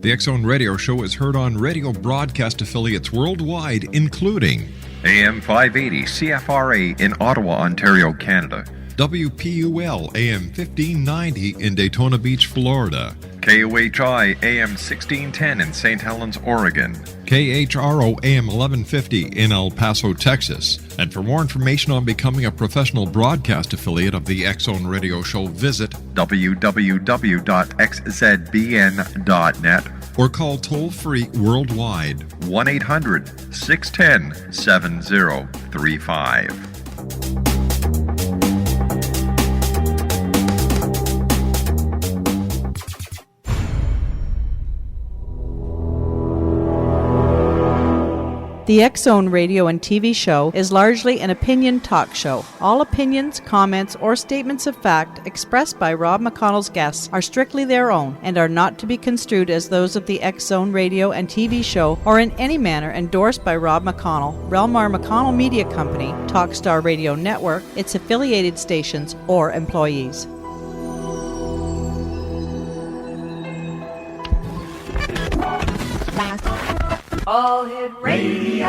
The X Zone Radio Show is heard on radio broadcast affiliates worldwide, including AM 580 CFRA in Ottawa, Ontario, Canada. WPUL AM 1590 in Daytona Beach, Florida. KOHI AM 1610 in St. Helens, Oregon. KHRO AM 1150 in El Paso, Texas. And for more information on becoming a professional broadcast affiliate of the X Zone Radio Show, visit www.xzbn.net or call toll-free worldwide 1-800-610-7035. The X Zone radio and TV show is largely an opinion talk show. All opinions, comments, or statements of fact expressed by Rob McConnell's guests are strictly their own and are not to be construed as those of the X Zone radio and TV show or in any manner endorsed by Rob McConnell, Relmar McConnell Media Company, Talkstar Radio Network, its affiliated stations, or employees. All Hit Radio.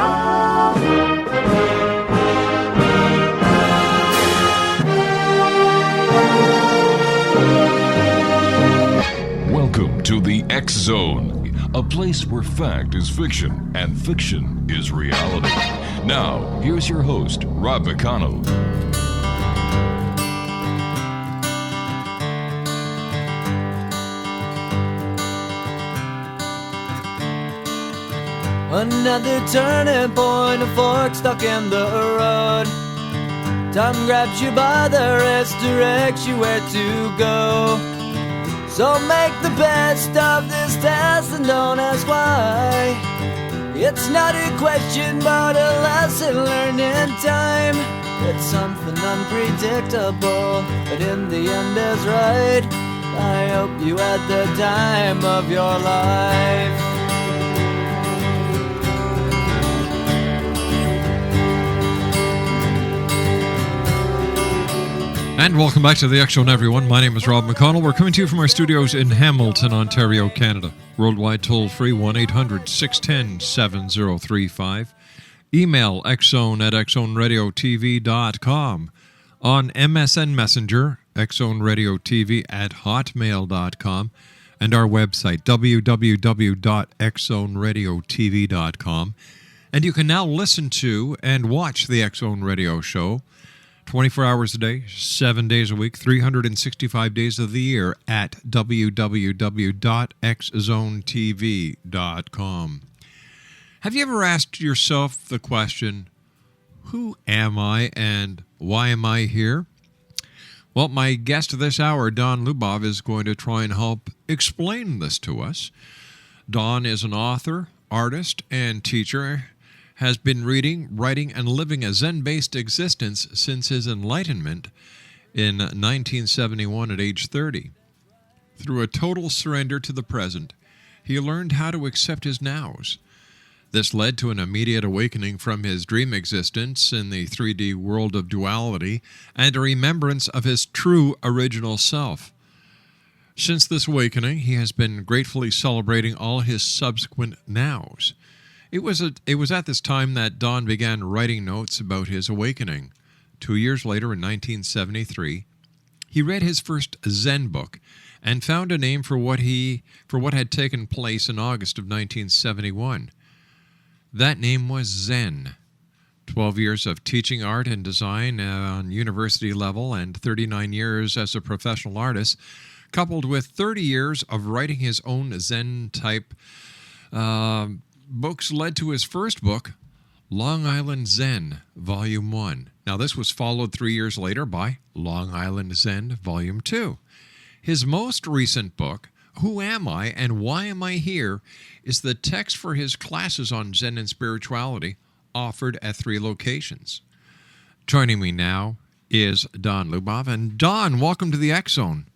Welcome to the X Zone, a place where fact is fiction and fiction is reality. Now, here's your host, Rob McConnell. Another turning point, a fork stuck in the road. Time grabs you by the wrist, directs you where to go. So make the best of this test and don't ask why. It's not a question but a lesson learned in time. It's something unpredictable, but in the end is right. I hope you had the time of your life. And welcome back to the X Zone, everyone. My name is Rob McConnell. We're coming to you from our studios in Hamilton, Ontario, Canada. Worldwide toll-free, 1-800-610-7035. Email xzone@xzoneradiotv.com. On MSN Messenger, xzoneradiotv@hotmail.com. And our website, www.xzoneradiotv.com. And you can now listen to and watch the X Zone Radio Show 24 hours a day, 7 days a week, 365 days of the year at www.xzonetv.com. Have you ever asked yourself the question, who am I and why am I here? Well, my guest this hour, Don Lubov, is going to try and help explain this to us. Don is an author, artist, and teacher, has been reading, writing, and living a Zen-based existence since his enlightenment in 1971 at age 30. Through a total surrender to the present, he learned how to accept his nows. This led to an immediate awakening from his dream existence in the 3D world of duality and a remembrance of his true original self. Since this awakening, he has been gratefully celebrating all his subsequent nows. It was at this time that Don began writing notes about his awakening. 2 years later, in 1973, he read his first Zen book and found a name for what had taken place in August of 1971. That name was Zen. 12 years of teaching art and design on university level and 39 years as a professional artist, coupled with 30 years of writing his own Zen-type books led to his first book, Long Island Zen, Volume 1. Now, this was followed 3 years later by Long Island Zen, Volume 2. His most recent book, Who Am I and Why Am I Here, is the text for his classes on Zen and spirituality, offered at 3 locations. Joining me now is Don Lubov. And Don, welcome to the X Zone.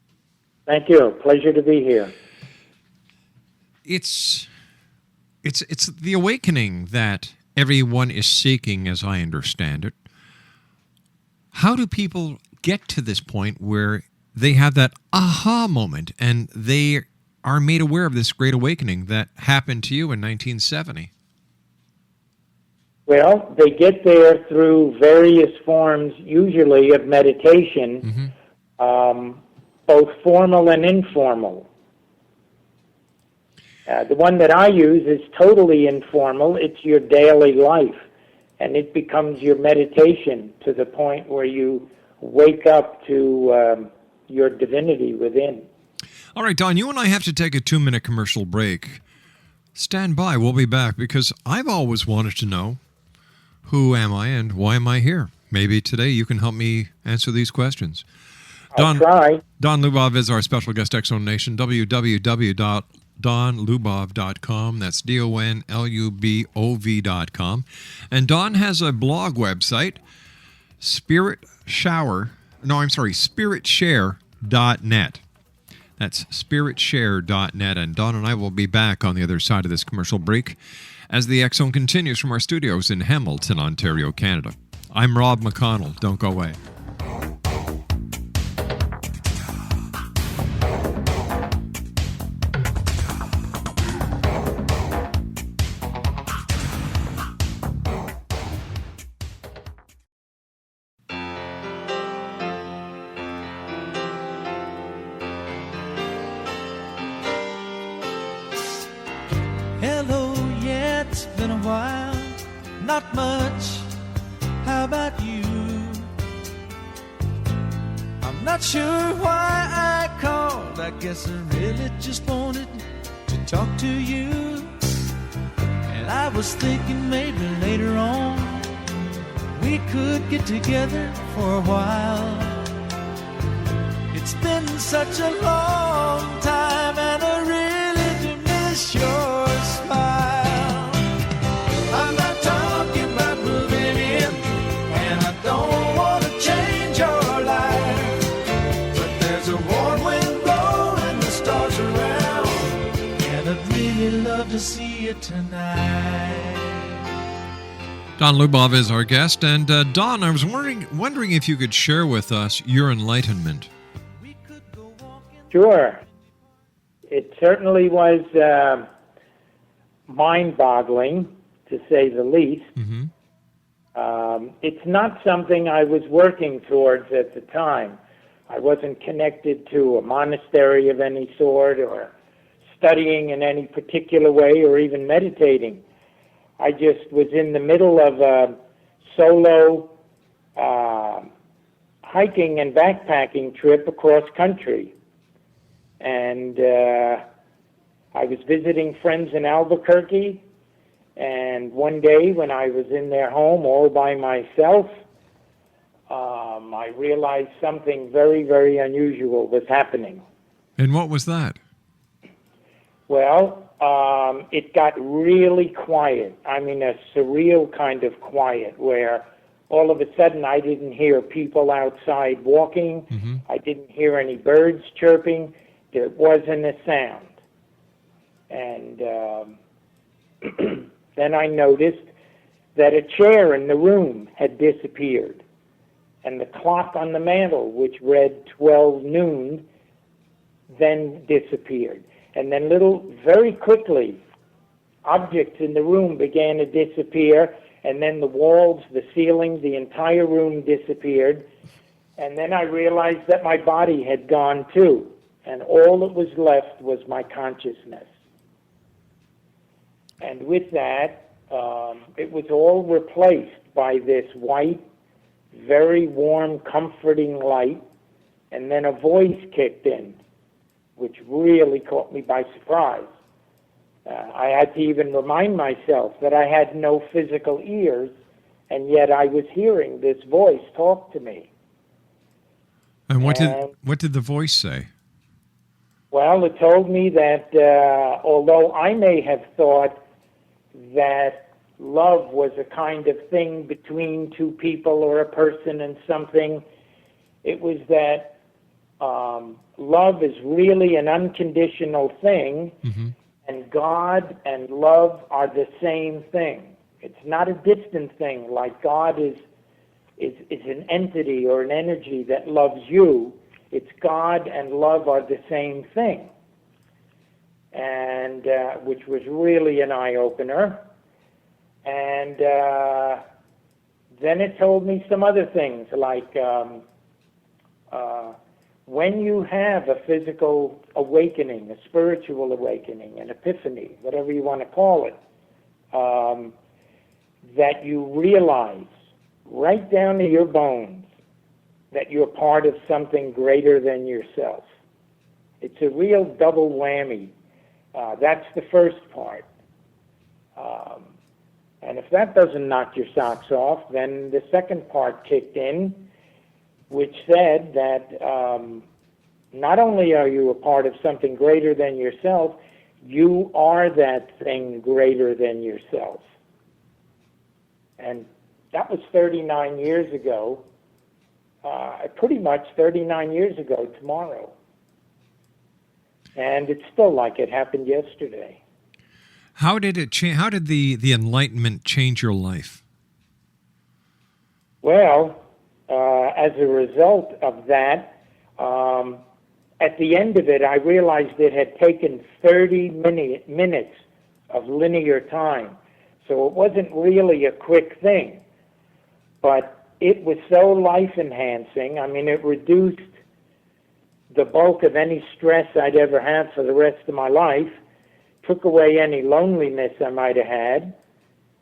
Thank you. Pleasure to be here. It's the awakening that everyone is seeking, as I understand it. How do people get to this point where they have that aha moment and they are made aware of this great awakening that happened to you in 1970? Well, they get there through various forms, usually of meditation, both formal and informal. The one that I use is totally informal. It's your daily life, and it becomes your meditation to the point where you wake up to your divinity within. All right, Don, you and I have to take a 2-minute commercial break. Stand by. We'll be back because I've always wanted to know, who am I and why am I here? Maybe today you can help me answer these questions. I'll try. Don Lubov is our special guest, Exxon Nation. www.donlubov.com. That's DONLUBOV.com. And Don has a blog website, spiritshare.net. That's spiritshare.net. And Don and I will be back on the other side of this commercial break as the X Zone continues from our studios in Hamilton, Ontario, Canada. I'm Rob McConnell. Don't go away. Hello, yeah, it's been a while. Not much. How about you? I'm not sure why I called. I guess I really just wanted to talk to you. And I was thinking maybe later on we could get together for a while. It's been such a long time and I really do miss your smile. I'm not talking about moving in, and I don't want to change your life, but there's a warm wind blowing the stars around, and I'd really love to see you tonight. Don Lubov is our guest, and Don, I was wondering if you could share with us your enlightenment. Sure. It certainly was mind-boggling, to say the least. It's not something I was working towards at the time. I wasn't connected to a monastery of any sort or studying in any particular way or even meditating. I just was in the middle of a solo hiking and backpacking trip across country. And I was visiting friends in Albuquerque, and one day when I was in their home all by myself, I realized something very, very unusual was happening. And what was that? Well, it got really quiet. I mean, a surreal kind of quiet where all of a sudden I didn't hear people outside walking. I didn't hear any birds chirping. There wasn't a sound. And then I noticed that a chair in the room had disappeared. And the clock on the mantle, which read 12 noon, then disappeared. And then very quickly, objects in the room began to disappear. And then the walls, the ceiling, the entire room disappeared. And then I realized that my body had gone too. And all that was left was my consciousness. And with that, it was all replaced by this white, very warm, comforting light. And then a voice kicked in, which really caught me by surprise. I had to even remind myself that I had no physical ears, and yet I was hearing this voice talk to me. And what did the voice say? Well, it told me that although I may have thought that love was a kind of thing between two people or a person and something, it was that love is really an unconditional thing, and God and love are the same thing. It's not a distant thing, like God is an entity or an energy that loves you. It's God and love are the same thing. and which was really an eye-opener. And then it told me some other things, like when you have a physical awakening, a spiritual awakening, an epiphany, whatever you want to call it, that you realize right down to your bones that you're part of something greater than yourself. It's a real double whammy. That's the first part. And if that doesn't knock your socks off, then the second part kicked in, which said that not only are you a part of something greater than yourself, you are that thing greater than yourself. And that was 39 years ago, pretty much 39 years ago tomorrow. And it's still like it happened yesterday. How did it change? How did the Enlightenment change your life? Well, as a result of that, at the end of it, I realized it had taken 30 minutes of linear time. So it wasn't really a quick thing, but it was so life-enhancing. I mean, it reduced the bulk of any stress I'd ever have for the rest of my life, took away any loneliness I might have had,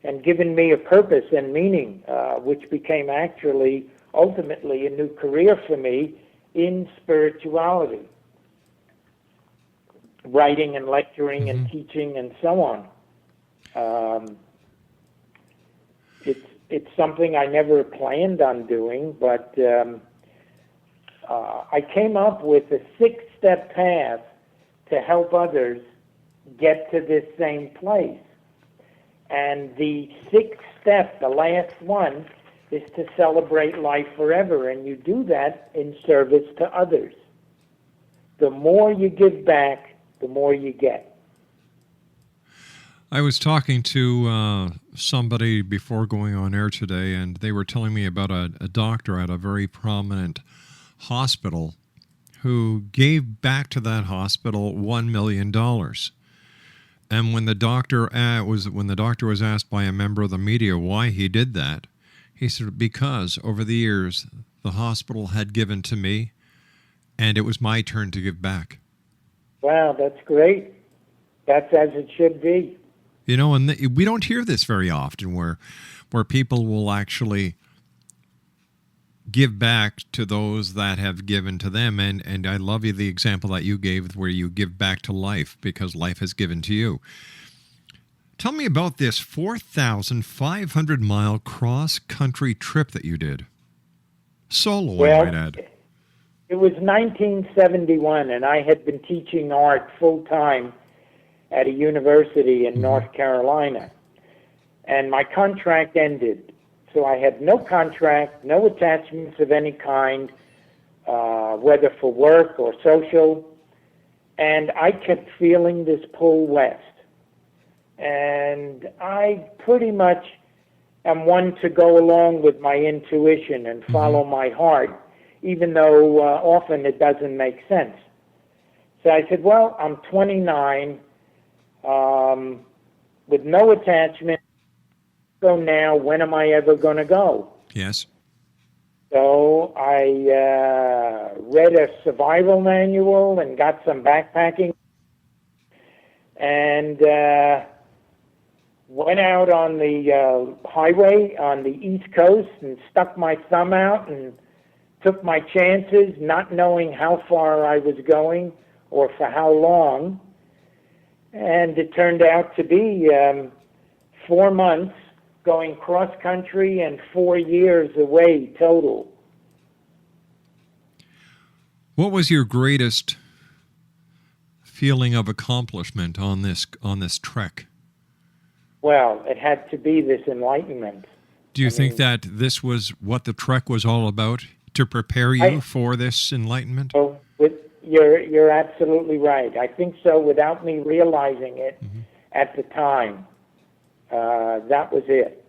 and given me a purpose and meaning, which became actually, ultimately, a new career for me in spirituality, writing and lecturing and teaching and so on. It's something I never planned on doing, but I came up with a 6-step path to help others get to this same place. And the 6th step, the last one, is to celebrate life forever, and you do that in service to others. The more you give back, the more you get. I was talking to somebody before going on air today, and they were telling me about a doctor at a very prominent hospital who gave back to that hospital $1 million. And when the doctor was asked by a member of the media why he did that, he said, because over the years the hospital had given to me, and it was my turn to give back. Wow, that's great. That's as it should be. You know, and we don't hear this very often, where people will actually give back to those that have given to them. And I love the example that you gave where you give back to life because life has given to you. Tell me about this 4,500-mile cross-country trip that you did. Solo, I might add. It was 1971, and I had been teaching art full-time at a university in North Carolina. And my contract ended. So I had no contract, no attachments of any kind, whether for work or social. And I kept feeling this pull west. And I pretty much am one to go along with my intuition and follow my heart, even though often it doesn't make sense. So I said, well, I'm 29, with no attachment. So now, when am I ever going to go? Yes. So I read a survival manual and got some backpacking and went out on the highway on the East Coast and stuck my thumb out and took my chances, not knowing how far I was going or for how long. And it turned out to be 4 months going cross-country and 4 years away total. What was your greatest feeling of accomplishment on this trek? Well, it had to be this enlightenment. Do you think that this was what the trek was all about, to prepare you for this enlightenment? Oh, you're absolutely right. I think so, without me realizing it at the time. That was it.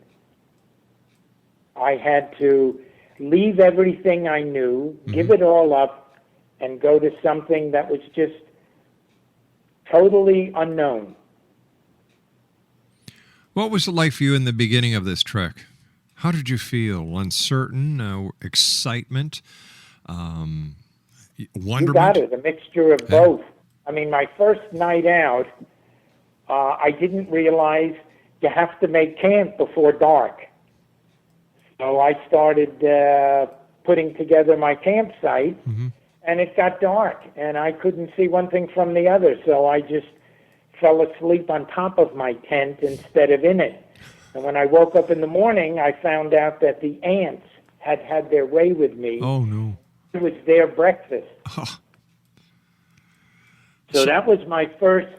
I had to leave everything I knew, give it all up, and go to something that was just totally unknown. What was it like for you in the beginning of this trek? How did you feel? Uncertain, excitement, wonderment? You got it, a mixture of both. I mean, my first night out, I didn't realize you have to make camp before dark. So I started putting together my campsite, and it got dark, and I couldn't see one thing from the other, so I just fell asleep on top of my tent instead of in it. And when I woke up in the morning, I found out that the ants had had their way with me. Oh, no. It was their breakfast. Oh. So that was my first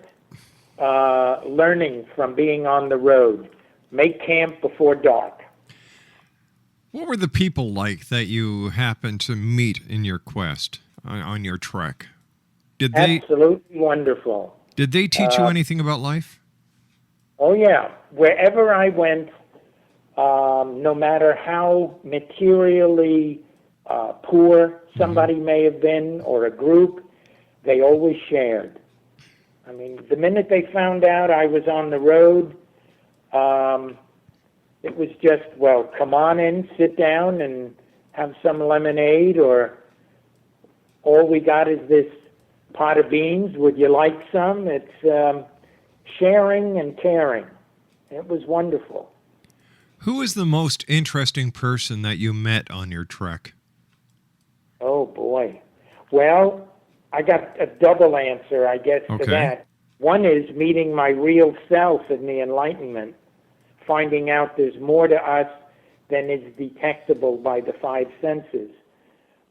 learning from being on the road. Make camp before dark. What were the people like that you happened to meet in your quest, on your trek? Absolutely wonderful. Did they teach you anything about life? Oh, yeah. Wherever I went, no matter how materially poor somebody may have been or a group, they always shared. I mean, the minute they found out I was on the road, it was just, well, come on in, sit down, and have some lemonade, or all we got is this pot of beans. Would you like some? It's sharing and caring. It was wonderful. Who is the most interesting person that you met on your trek? Oh, boy. Well, I got a double answer, I guess, to that. One is meeting my real self in the Enlightenment, finding out there's more to us than is detectable by the five senses,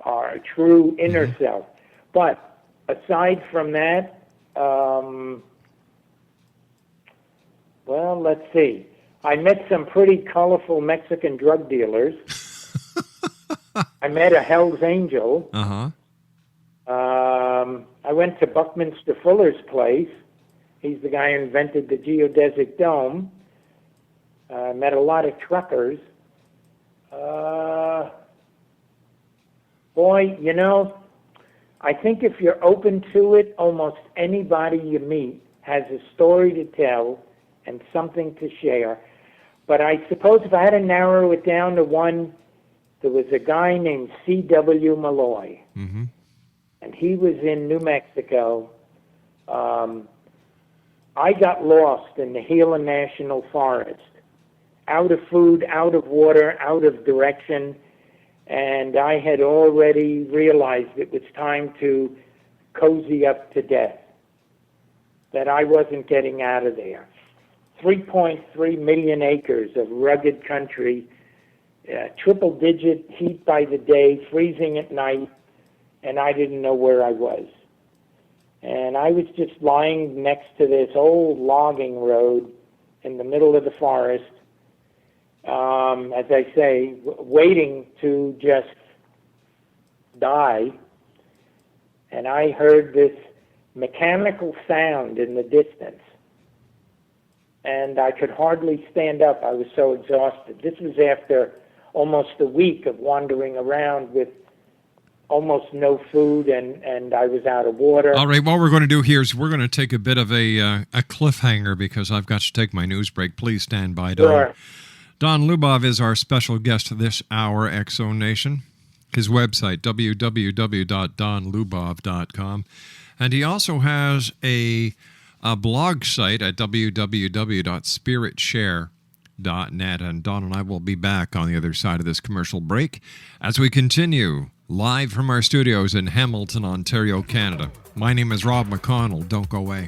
our true inner self. But aside from that, well, let's see. I met some pretty colorful Mexican drug dealers. I met a Hell's Angel. I went to Buckminster Fuller's place. He's the guy who invented the geodesic dome. I met a lot of truckers. Boy, you know, I think if you're open to it, almost anybody you meet has a story to tell and something to share. But I suppose if I had to narrow it down to one, there was a guy named C.W. Malloy. And he was in New Mexico. I got lost in the Gila National Forest, out of food, out of water, out of direction, and I had already realized it was time to cozy up to death, that I wasn't getting out of there. 3.3 million acres of rugged country, triple-digit heat by the day, freezing at night, and I didn't know where I was. And I was just lying next to this old logging road in the middle of the forest, as I say, waiting to just die. And I heard this mechanical sound in the distance. And I could hardly stand up. I was so exhausted. This was after almost a week of wandering around with almost no food, and I was out of water. All right, what we're going to do here is we're going to take a bit of a cliffhanger because I've got to take my news break. Please stand by, Don. Sure. Don Lubov is our special guest this hour, X-Zone Nation. His website, www.donlubov.com. And he also has a blog site at www.spiritshare.net. And Don and I will be back on the other side of this commercial break as we continue live from our studios in Hamilton, Ontario, Canada. My name is Rob McConnell. Don't go away.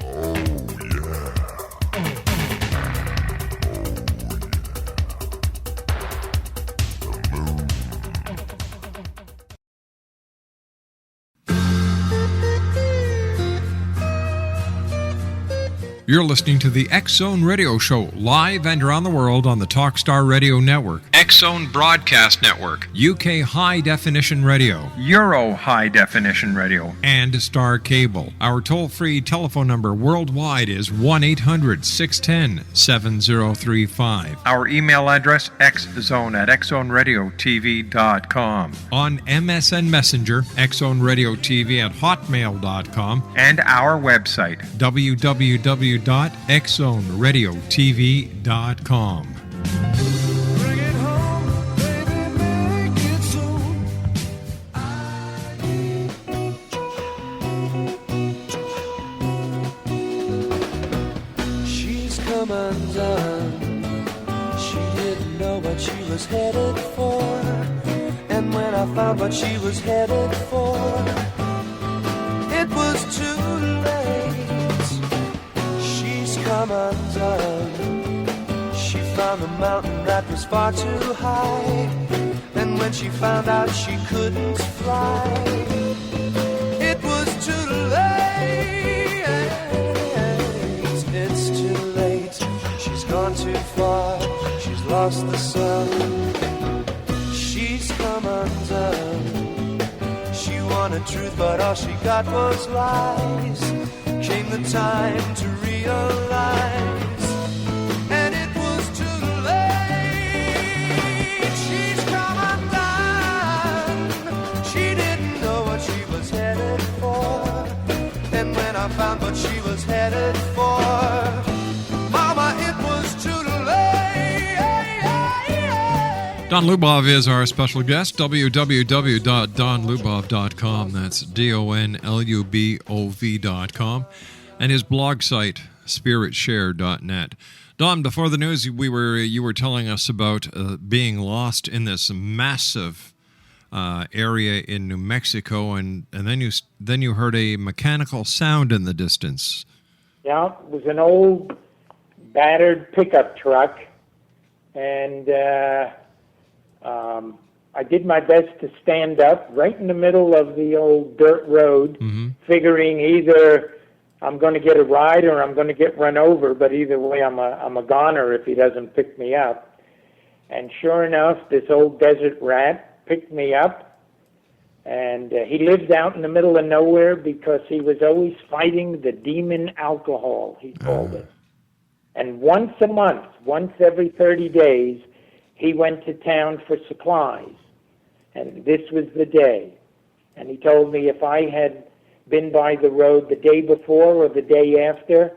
You're listening to the X-Zone Radio Show, live and around the world on the Talkstar Radio Network. X-Zone Broadcast Network, UK High Definition Radio, Euro High Definition Radio, and Star Cable. Our toll-free telephone number worldwide is 1-800-610-7035. Our email address, xzone@xzoneradiotv.com. On MSN Messenger, xzoneradiotv@hotmail.com. And our website, www.xzoneradiotv.com. Was headed for, and when I found what she was headed for, it was too late. She's come undone. She found a mountain that was far too high, and when she found out she couldn't fly, it was too late. It's too late. She's gone too far. She's lost the sun. She's come undone. She wanted truth, but all she got was lies. Came the time to realize, and it was too late. She's come undone. She didn't know what she was headed for. And when I found what she was headed for, Mama, it was too late. Don Lubov is our special guest, www.donlubov.com. That's DONLUBOV.com. And his blog site, spiritshare.net. Don, before the news, you were telling us about being lost in this massive area in New Mexico, and then you heard a mechanical sound in the distance. Yeah, it was an old, battered pickup truck, and I did my best to stand up right in the middle of the old dirt road, figuring either I'm going to get a ride or I'm going to get run over, but either way I'm a goner if he doesn't pick me up. And sure enough, this old desert rat picked me up, and he lives out in the middle of nowhere because he was always fighting the demon alcohol, he called it. And once a month, once every 30 days, he went to town for supplies. And this was the day. And he told me if I had been by the road the day before or the day after,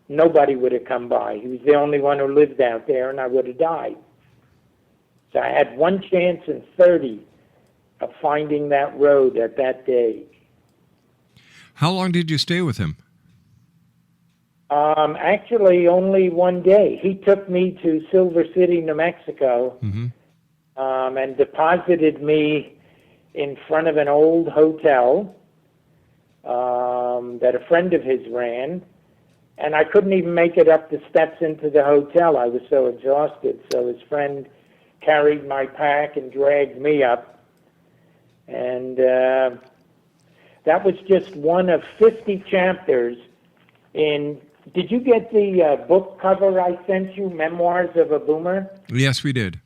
nobody would have come by. He was the only one who lived out there, and I would have died. So I had one chance in 30 of finding that road at that day. How long did you stay with him? Actually, only one day. He took me to Silver City, New Mexico, and deposited me in front of an old hotel that a friend of his ran, and I couldn't even make it up the steps into the hotel. I was so exhausted. So his friend carried my pack and dragged me up, and that was just one of 50 chapters in... Did you get the book cover I sent you, Memoirs of a Boomer? Yes, we did.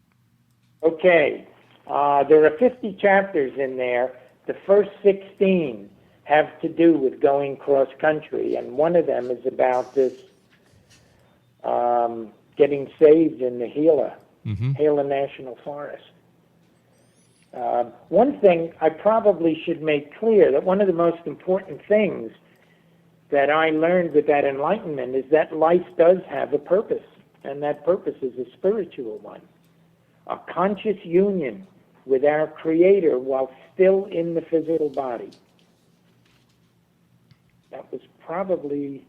Okay. There are 50 chapters in there. The first 16 have to do with going cross-country, and one of them is about this getting saved in the Gila National Forest. One thing I probably should make clear, that one of the most important things that I learned with that enlightenment is that life does have a purpose, and that purpose is a spiritual one. A conscious union with our Creator while still in the physical body. That was probably,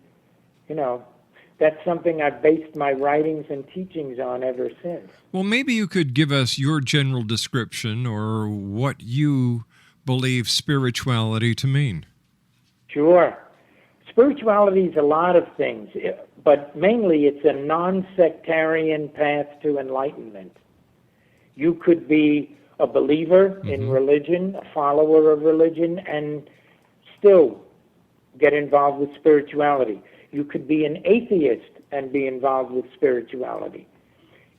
that's something I've based my writings and teachings on ever since. Well, maybe you could give us your general description or what you believe spirituality to mean. Sure. Spirituality is a lot of things, but mainly it's a non-sectarian path to enlightenment. You could be a believer in religion, a follower of religion, and still get involved with spirituality. You could be an atheist and be involved with spirituality.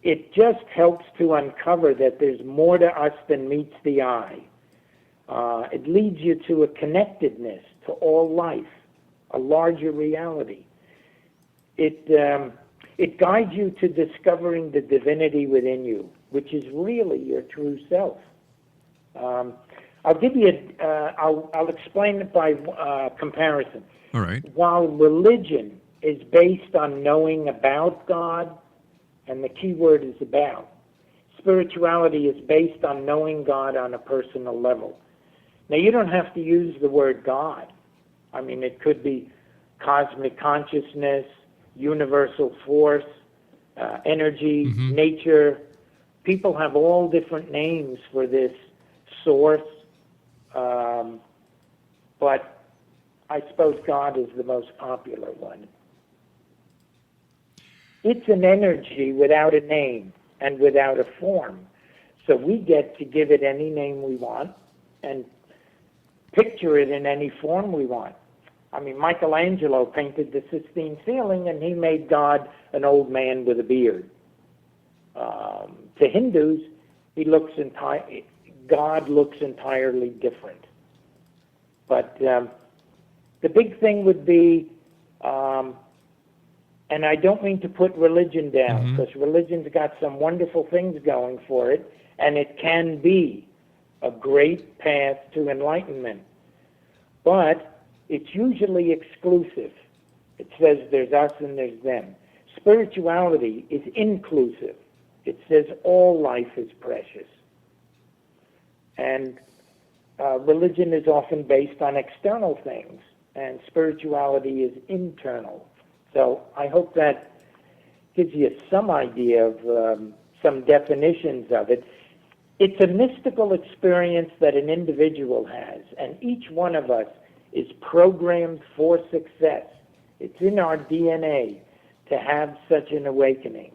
it just helps to uncover that there's more to us than meets the eye. It leads you to a connectedness to all life, a larger reality. It guides you to discovering the divinity within you, which is really your true self. I'll give you I'll explain it by comparison. All right. While religion is based on knowing about God, and the key word is about, spirituality is based on knowing God on a personal level. Now, you don't have to use the word God. I mean, it could be cosmic consciousness, universal force, energy, nature. People have all different names for this source, but I suppose God is the most popular one. It's an energy without a name and without a form. So we get to give it any name we want and picture it in any form we want. I mean, Michelangelo painted the Sistine ceiling, and he made God an old man with a beard. To Hindus, God looks entirely different. But the big thing would be, and I don't mean to put religion down, because religion's got some wonderful things going for it, and it can be a great path to enlightenment. But it's usually exclusive. It says there's us and there's them. Spirituality is inclusive. It says all life is precious. And religion is often based on external things, and spirituality is internal. So I hope that gives you some idea of some definitions of it. It's a mystical experience that an individual has, and each one of us is programmed for success. It's in our DNA to have such an awakening.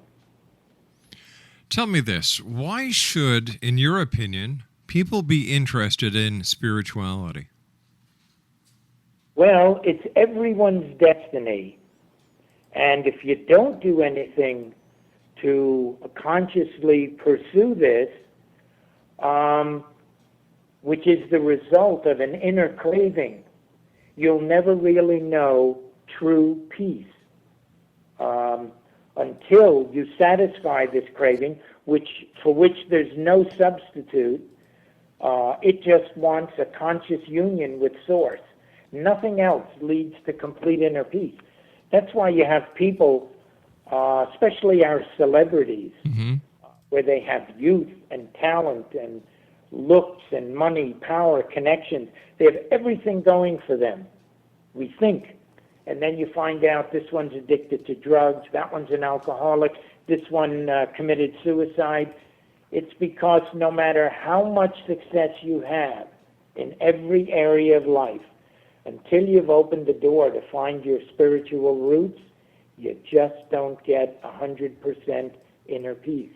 Tell me this. Why should, in your opinion, people be interested in spirituality? Well, it's everyone's destiny. And if you don't do anything to consciously pursue this, which is the result of an inner craving, you'll never really know true peace until you satisfy this craving, for which there's no substitute. It just wants a conscious union with Source. Nothing else leads to complete inner peace. That's why you have people, especially our celebrities, where they have youth and talent and looks and money, power, connections. They have everything going for them, we think. And then you find out this one's addicted to drugs, that one's an alcoholic, this one committed suicide. It's because no matter how much success you have in every area of life, until you've opened the door to find your spiritual roots, you just don't get 100% inner peace.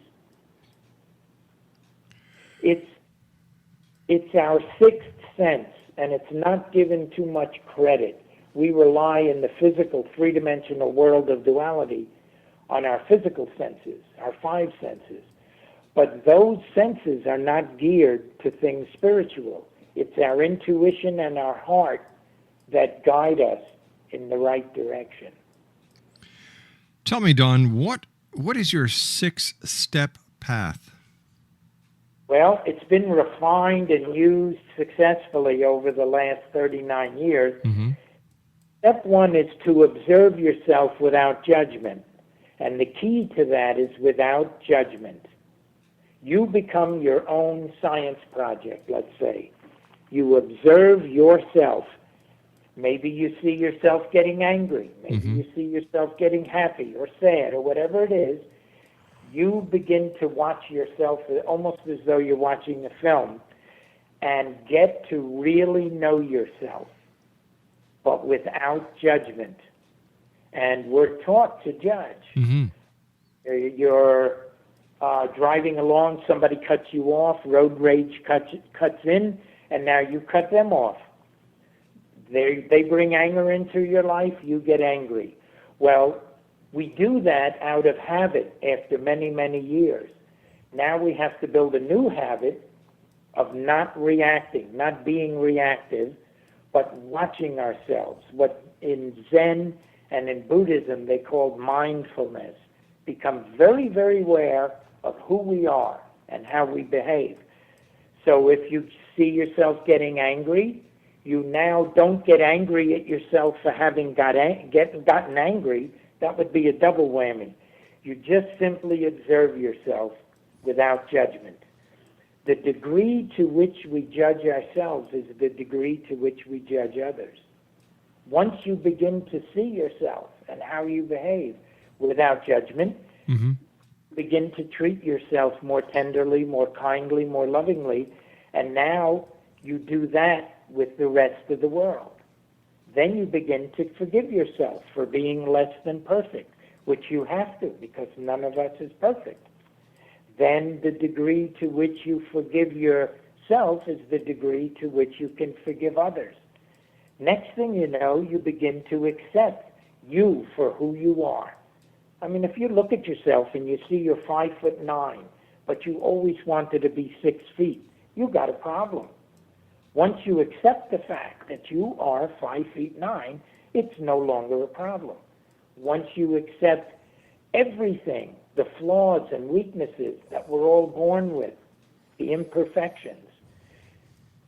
It's our sixth sense, and it's not given too much credit. We rely in the physical, three-dimensional world of duality on our physical senses, our five senses. But those senses are not geared to things spiritual. It's our intuition and our heart that guide us in the right direction. Tell me, Don, what is your 6-step path? Well, it's been refined and used successfully over the last 39 years. Step 1 is to observe yourself without judgment. And the key to that is without judgment. You become your own science project, let's say. You observe yourself. Maybe you see yourself getting angry. Maybe you see yourself getting happy or sad or whatever it is. You begin to watch yourself almost as though you're watching a film and get to really know yourself, but without judgment. And we're taught to judge. You're driving along, somebody cuts you off, road rage cuts in, and now you cut them off. They bring anger into your life, you get angry. Well, We do that out of habit after many, many years. Now we have to build a new habit of not reacting, not being reactive, but watching ourselves. What in Zen and in Buddhism they call mindfulness. Become very, very aware of who we are and how we behave. So if you see yourself getting angry, you now don't get angry at yourself for having gotten angry. That would be a double whammy. You just simply observe yourself without judgment. The degree to which we judge ourselves is the degree to which we judge others. Once you begin to see yourself and how you behave without judgment, begin to treat yourself more tenderly, more kindly, more lovingly, and now you do that with the rest of the world. Then you begin to forgive yourself for being less than perfect, which you have to, because none of us is perfect. Then the degree to which you forgive yourself is the degree to which you can forgive others. Next thing you know, you begin to accept you for who you are. I mean, if you look at yourself and you see you're 5'9", but you always wanted to be 6 feet, you got a problem. Once you accept the fact that you are 5'9", it's no longer a problem. Once you accept everything, the flaws and weaknesses that we're all born with, the imperfections,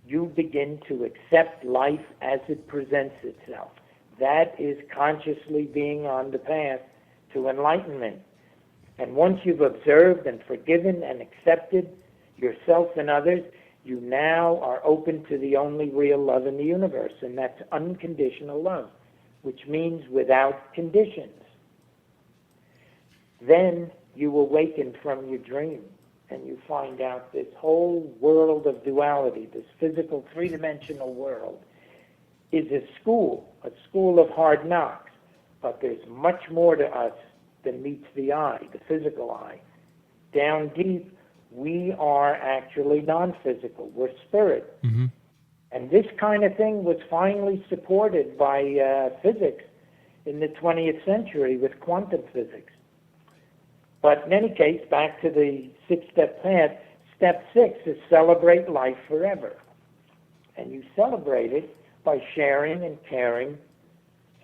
you begin to accept life as it presents itself. That is consciously being on the path to enlightenment. And once you've observed and forgiven and accepted yourself and others, you now are open to the only real love in the universe, and that's unconditional love, which means without conditions. Then you awaken from your dream, and you find out this whole world of duality, this physical three-dimensional world, is a school of hard knocks. But there's much more to us than meets the eye, the physical eye. Down deep, we are actually non-physical. We're spirit. And this kind of thing was finally supported by physics in the 20th century with quantum physics. But in any case, back to the six-step path, step 6 is celebrate life forever. And you celebrate it by sharing and caring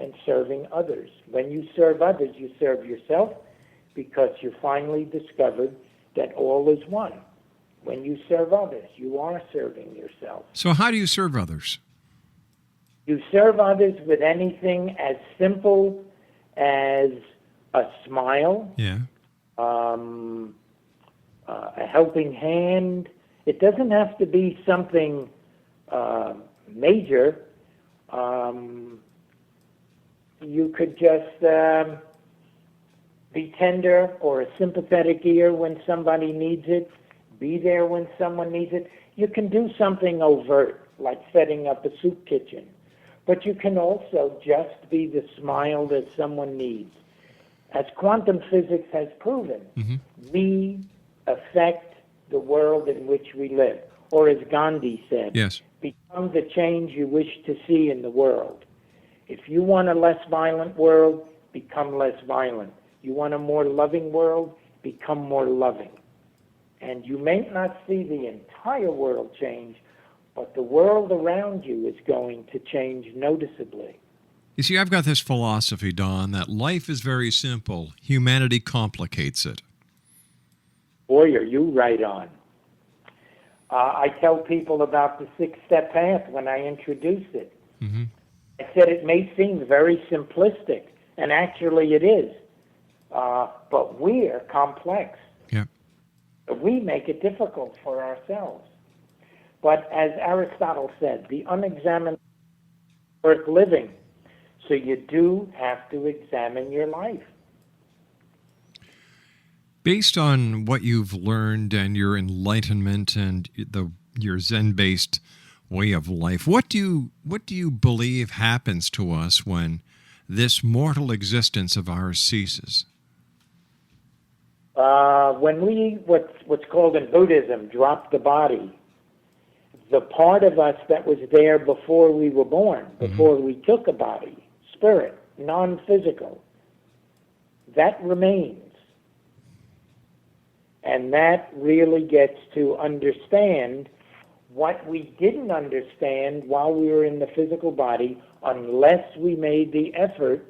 and serving others. When you serve others, you serve yourself because you finally discovered that all is one. When you serve others, you are serving yourself. So how do you serve others? You serve others with anything as simple as a smile, a helping hand. It doesn't have to be something major. You could just be tender or a sympathetic ear when somebody needs it. Be there when someone needs it. You can do something overt, like setting up a soup kitchen. But you can also just be the smile that someone needs. As quantum physics has proven, we affect the world in which we live. Or as Gandhi said, become the change you wish to see in the world. If you want a less violent world, become less violent. You want a more loving world, become more loving. And you may not see the entire world change, but the world around you is going to change noticeably. You see, I've got this philosophy, Don, that life is very simple. Humanity complicates it. Boy, are you right on. I tell people about the six-step path when I introduce it. I said it may seem very simplistic, and actually it is. But we're complex. We make it difficult for ourselves. But as Aristotle said, the unexamined is worth living. So you do have to examine your life. Based on what you've learned and your enlightenment and your Zen-based way of life, what do you believe happens to us when this mortal existence of ours ceases? When we, what's called in Buddhism, drop the body, the part of us that was there before we were born, before we took a body, spirit, non-physical, that remains. And that really gets to understand what we didn't understand while we were in the physical body, unless we made the effort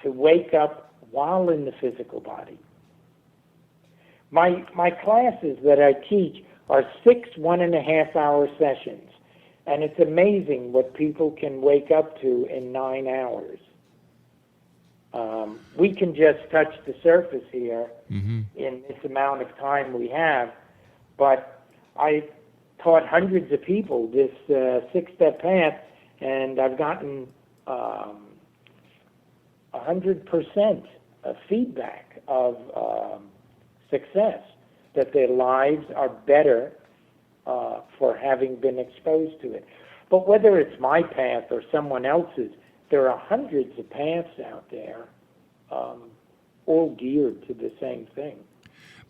to wake up while in the physical body. My classes that I teach are 6 1.5-hour sessions, and it's amazing what people can wake up to in 9 hours. We can just touch the surface here in this amount of time we have, but I taught hundreds of people this 6-step path, and I've gotten 100% of feedback of success, that their lives are better for having been exposed to it. But whether it's my path or someone else's, there are hundreds of paths out there, all geared to the same thing.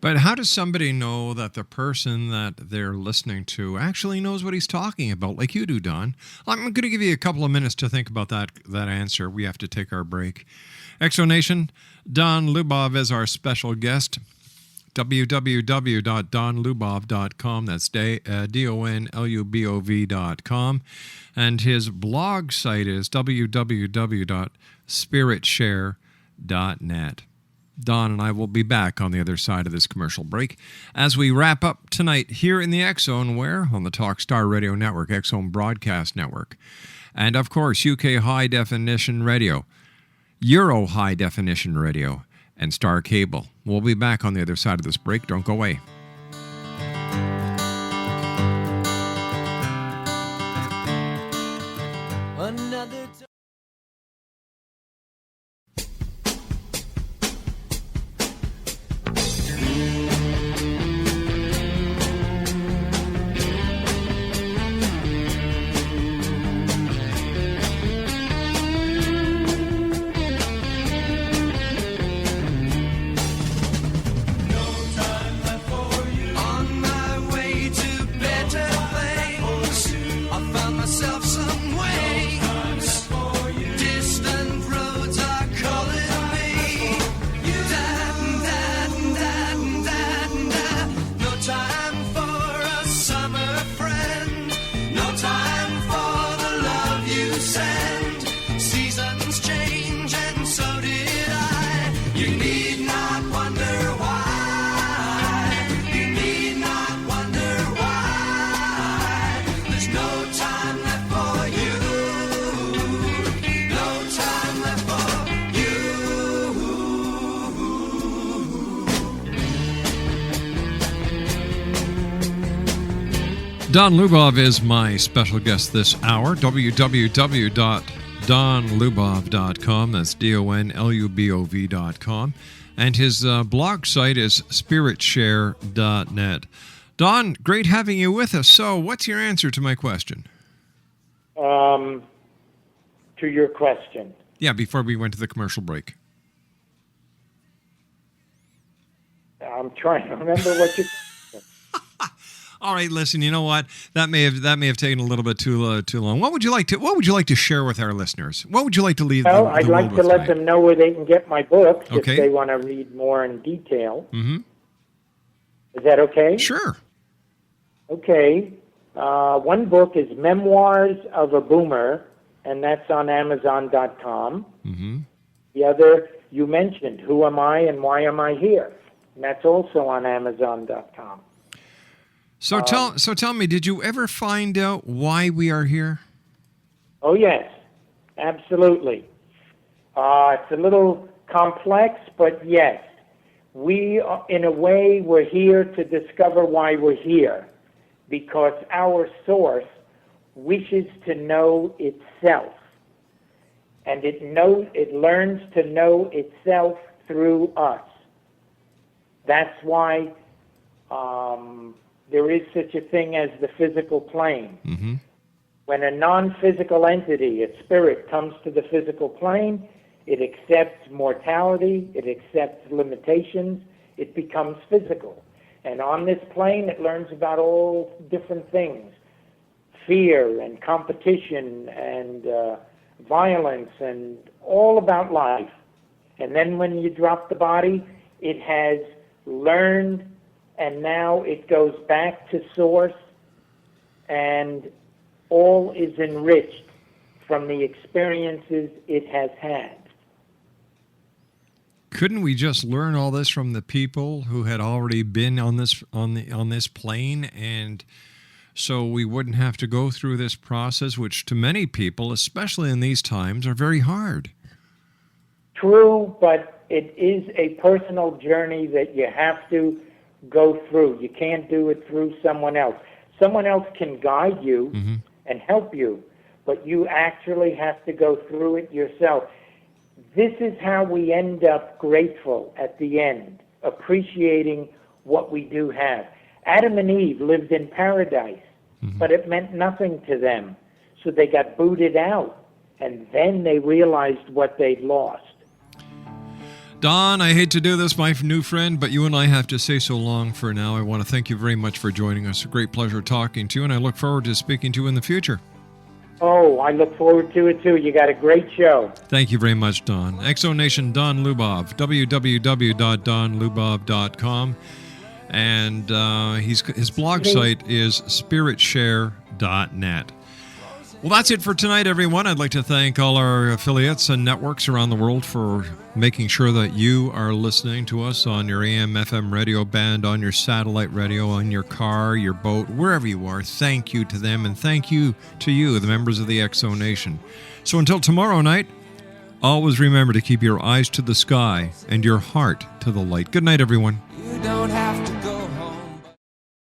But how does somebody know that the person that they're listening to actually knows what he's talking about, like you do, Don? I'm going to give you a couple of minutes to think about that answer. We have to take our break. Exonation, Don Lubov is our special guest. www.donlubov.com. That's DONLUBOV.com. And his blog site is www.spiritshare.net. Don and I will be back on the other side of this commercial break as we wrap up tonight here in the X Zone, where on the Talkstar Radio Network, X Zone Broadcast Network, and of course UK High Definition Radio, Euro High Definition Radio, and Star Cable. We'll be back on the other side of this break. Don't go away. Another time. Don Lubov is my special guest this hour. www.donlubov.com. That's DONLUBOV.com. And his blog site is spiritshare.net. Don, great having you with us. So, what's your answer to my question? To your question. Yeah, before we went to the commercial break. I'm trying to remember what you. All right, listen. You know what? That may have taken a little bit too long. What would you like to share with our listeners? What would you like to leave? Well, the I'd like world to with let tonight? them know where they can get my books Okay. if they want to read more in detail. Mm-hmm. Is that okay? Sure. Okay. One book is Memoirs of a Boomer, and that's on Amazon.com. Mm-hmm. The other you mentioned, Who Am I and Why Am I Here? And that's also on Amazon.com. So tell me, did you ever find out why we are here? Oh, yes, absolutely. It's a little complex, but yes. We, in a way, we're here to discover why we're here, because our source wishes to know itself, and it learns to know itself through us. That's why there is such a thing as the physical plane. Mm-hmm. When a non-physical entity, a spirit, comes to the physical plane, it accepts mortality, it accepts limitations, it becomes physical. And on this plane, it learns about all different things, fear and competition and violence and all about life. And then when you drop the body, it has learned, and now it goes back to source, and all is enriched from the experiences it has had. Couldn't we just learn all this from the people who had already been on this plane, and so we wouldn't have to go through this process, which to many people, especially in these times, are very hard? True, but it is a personal journey that you have to go through. You can't do it through someone else. Someone else can guide you and help you, but you actually have to go through it yourself. This is how we end up grateful at the end, appreciating what we do have. Adam and Eve lived in paradise, but it meant nothing to them. So they got booted out, and then they realized what they'd lost. Don, I hate to do this, my new friend, but you and I have to say so long for now. I want to thank you very much for joining us. A great pleasure talking to you, and I look forward to speaking to you in the future. Oh, I look forward to it, too. You got a great show. Thank you very much, Don. Exonation, Don Lubov, www.donlubov.com. And his blog site is spiritshare.net. Well, that's it for tonight, everyone. I'd like to thank all our affiliates and networks around the world for making sure that you are listening to us on your AM, FM radio band, on your satellite radio, on your car, your boat, wherever you are. Thank you to them, and thank you to you, the members of the Exo Nation. So until tomorrow night, always remember to keep your eyes to the sky and your heart to the light. Good night, everyone. You don't have to